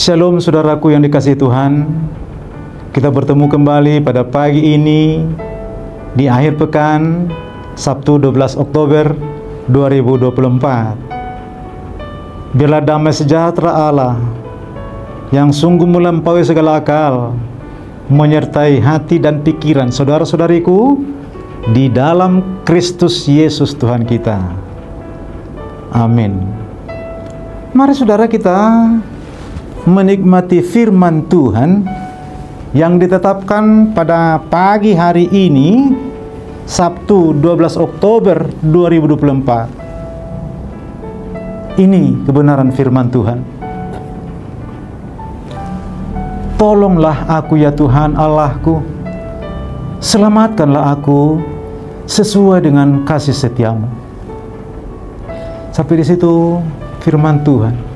Shalom saudaraku yang dikasihi Tuhan. Kita bertemu kembali pada pagi ini di akhir pekan Sabtu 12 Oktober 2024. Biarlah damai sejahtera Allah yang sungguh melampaui segala akal menyertai hati dan pikiran saudara-saudariku di dalam Kristus Yesus Tuhan kita. Amin. Mari saudara kita menikmati firman Tuhan yang ditetapkan pada pagi hari ini, Sabtu 12 Oktober 2024. Ini kebenaran firman Tuhan. Tolonglah aku ya Tuhan Allahku, selamatkanlah aku sesuai dengan kasih setiamu. Sampai di situ firman Tuhan.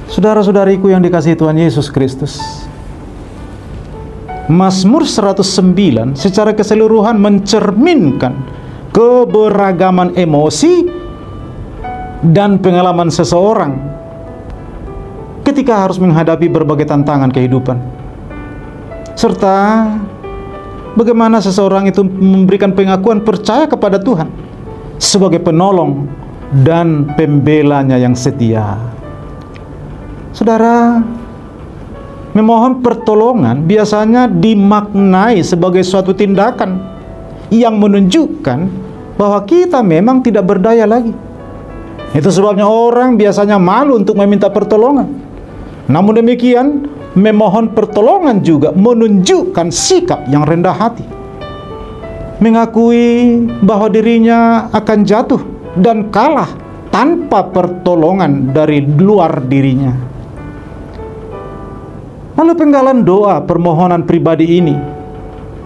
Saudara-saudariku yang dikasihi Tuhan Yesus Kristus, Mazmur 109 secara keseluruhan mencerminkan keberagaman emosi dan pengalaman seseorang ketika harus menghadapi berbagai tantangan kehidupan, serta bagaimana seseorang itu memberikan pengakuan percaya kepada Tuhan sebagai penolong dan pembelanya yang setia. Saudara, memohon pertolongan biasanya dimaknai sebagai suatu tindakan yang menunjukkan bahwa kita memang tidak berdaya lagi. Itu sebabnya orang biasanya malu untuk meminta pertolongan. Namun demikian, memohon pertolongan juga menunjukkan sikap yang rendah hati, mengakui bahwa dirinya akan jatuh dan kalah tanpa pertolongan dari luar dirinya. Lalu penggalan doa permohonan pribadi ini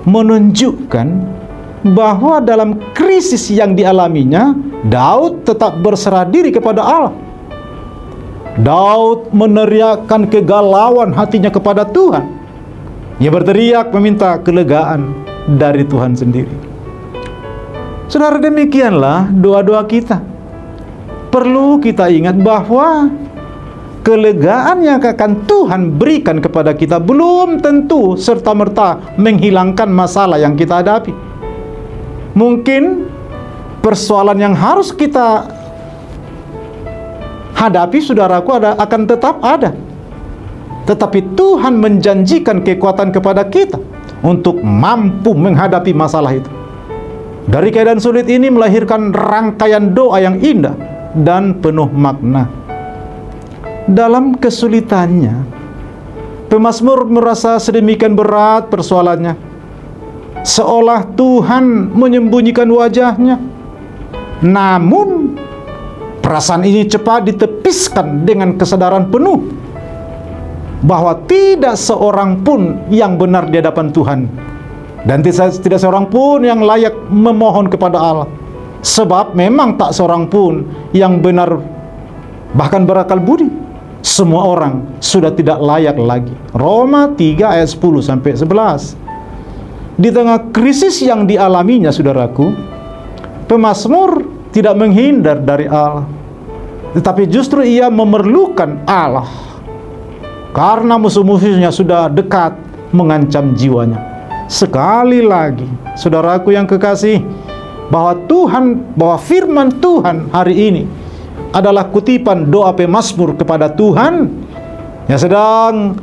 menunjukkan bahwa dalam krisis yang dialaminya, Daud tetap berserah diri kepada Allah. Daud meneriakkan kegalauan hatinya kepada Tuhan. Ia berteriak meminta kelegaan dari Tuhan sendiri. Saudara, demikianlah doa-doa kita. Perlu kita ingat bahwa kelegaan yang akan Tuhan berikan kepada kita belum tentu serta-merta menghilangkan masalah yang kita hadapi. Mungkin persoalan yang harus kita hadapi, saudaraku, akan tetap ada. Tetapi Tuhan menjanjikan kekuatan kepada kita untuk mampu menghadapi masalah itu. Dari keadaan sulit ini melahirkan rangkaian doa yang indah dan penuh makna. Dalam kesulitannya, pemazmur merasa sedemikian berat persoalannya, seolah Tuhan menyembunyikan wajahnya. Namun perasaan ini cepat ditepiskan dengan kesadaran penuh bahwa tidak seorang pun yang benar di hadapan Tuhan, dan tidak seorang pun yang layak memohon kepada Allah. Sebab memang tak seorang pun yang benar bahkan berakal budi. Semua orang sudah tidak layak lagi. Roma 3 ayat 10 sampai 11. Di tengah krisis yang dialaminya, saudaraku, pemazmur tidak menghindar dari Allah, tetapi justru ia memerlukan Allah karena musuh-musuhnya sudah dekat mengancam jiwanya. Sekali lagi, saudaraku yang kekasih, bahwa firman Tuhan hari ini adalah kutipan doa pemazmur kepada Tuhan yang sedang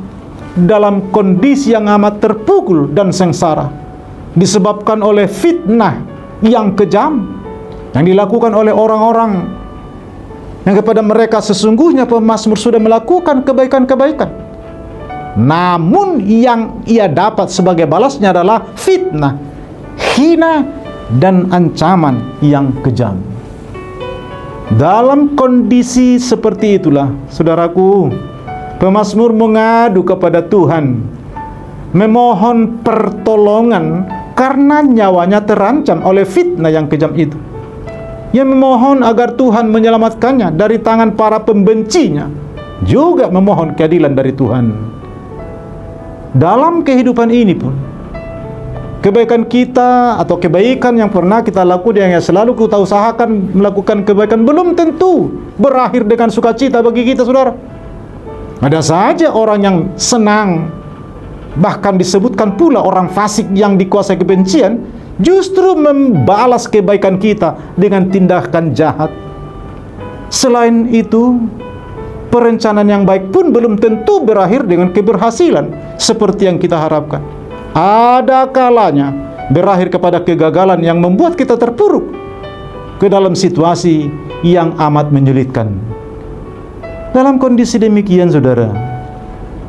dalam kondisi yang amat terpukul dan sengsara disebabkan oleh fitnah yang kejam yang dilakukan oleh orang-orang yang kepada mereka sesungguhnya pemazmur sudah melakukan kebaikan-kebaikan, namun yang ia dapat sebagai balasnya adalah fitnah, hina, dan ancaman yang kejam. Dalam kondisi seperti itulah, saudaraku, pemazmur mengadu kepada Tuhan, memohon pertolongan karena nyawanya terancam oleh fitnah yang kejam itu. Ia memohon agar Tuhan menyelamatkannya dari tangan para pembencinya, juga memohon keadilan dari Tuhan. Dalam kehidupan ini pun, kebaikan kita atau kebaikan yang pernah kita lakukan, yang selalu kita usahakan melakukan kebaikan, belum tentu berakhir dengan sukacita bagi kita, saudara. Ada saja orang yang senang, bahkan disebutkan pula orang fasik yang dikuasai kebencian, justru membalas kebaikan kita dengan tindakan jahat. Selain itu, perencanaan yang baik pun belum tentu berakhir dengan keberhasilan seperti yang kita harapkan. Ada kalanya berakhir kepada kegagalan yang membuat kita terpuruk ke dalam situasi yang amat menyulitkan. Dalam kondisi demikian, saudara,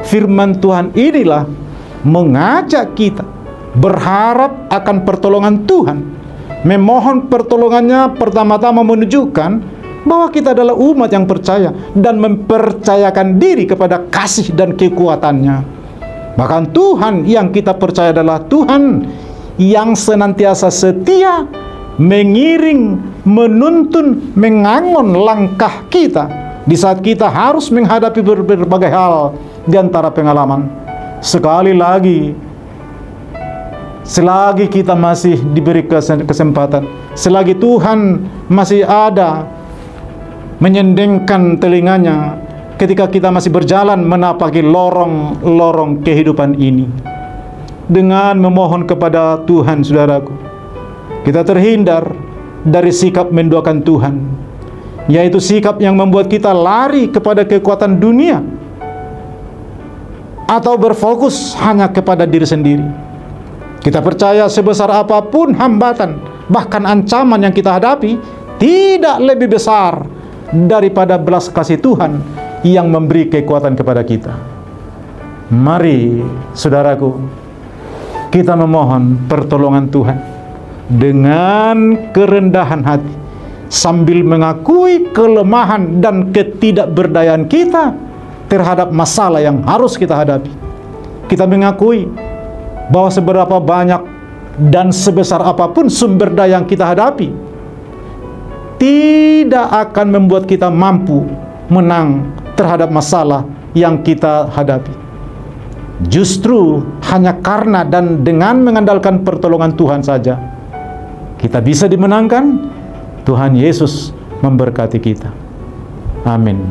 firman Tuhan inilah mengajak kita berharap akan pertolongan Tuhan, memohon pertolongannya, pertama-tama menunjukkan bahwa kita adalah umat yang percaya dan mempercayakan diri kepada kasih dan kekuatannya. Bahkan Tuhan yang kita percaya adalah Tuhan yang senantiasa setia, mengiring, menuntun, mengangon langkah kita di saat kita harus menghadapi berbagai hal di antara pengalaman. Sekali lagi, selagi kita masih diberi kesempatan, selagi Tuhan masih ada menyendengkan telinganya ketika kita masih berjalan menapaki lorong-lorong kehidupan ini, dengan memohon kepada Tuhan, saudaraku, kita terhindar dari sikap menduakan Tuhan, yaitu sikap yang membuat kita lari kepada kekuatan dunia atau berfokus hanya kepada diri sendiri. Kita percaya sebesar apapun hambatan, bahkan ancaman yang kita hadapi, tidak lebih besar daripada belas kasih Tuhan yang memberi kekuatan kepada kita. Mari, saudaraku, kita memohon pertolongan Tuhan dengan kerendahan hati, sambil mengakui kelemahan dan ketidakberdayaan kita terhadap masalah yang harus kita hadapi. Kita mengakui bahwa seberapa banyak dan sebesar apapun sumber daya yang kita hadapi, tidak akan membuat kita mampu menang terhadap masalah yang kita hadapi. Justru hanya karena dan dengan mengandalkan pertolongan Tuhan saja kita bisa dimenangkan. Tuhan Yesus memberkati kita. Amin.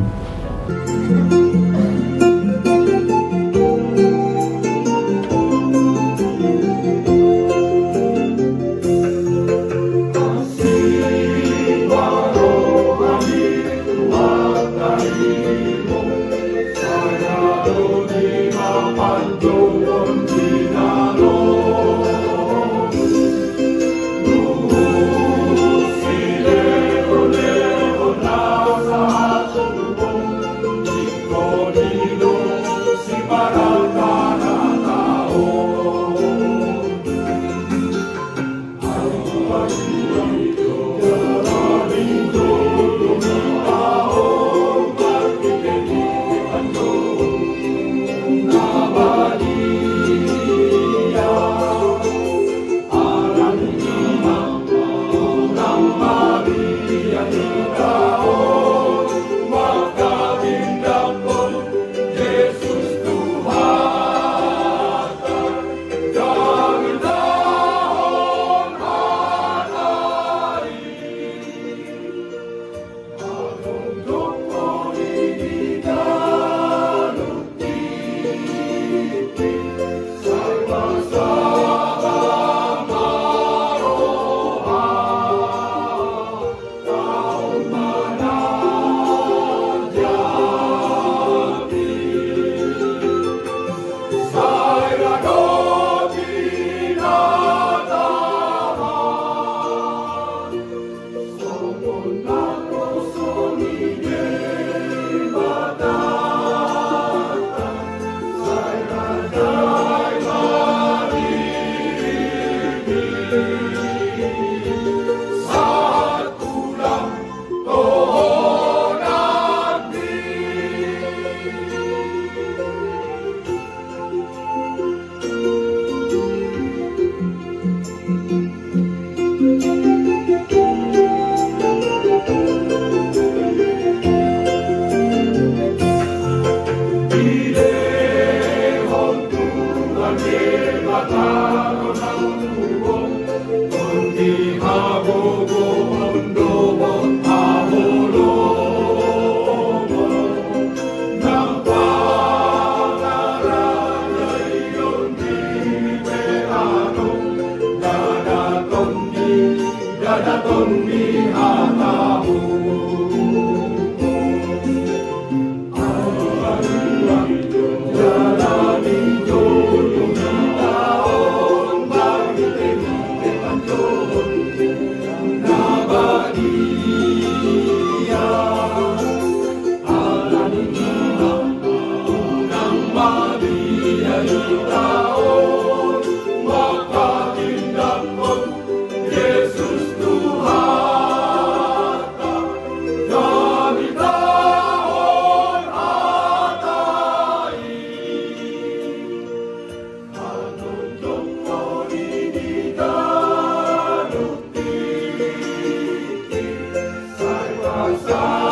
kuasa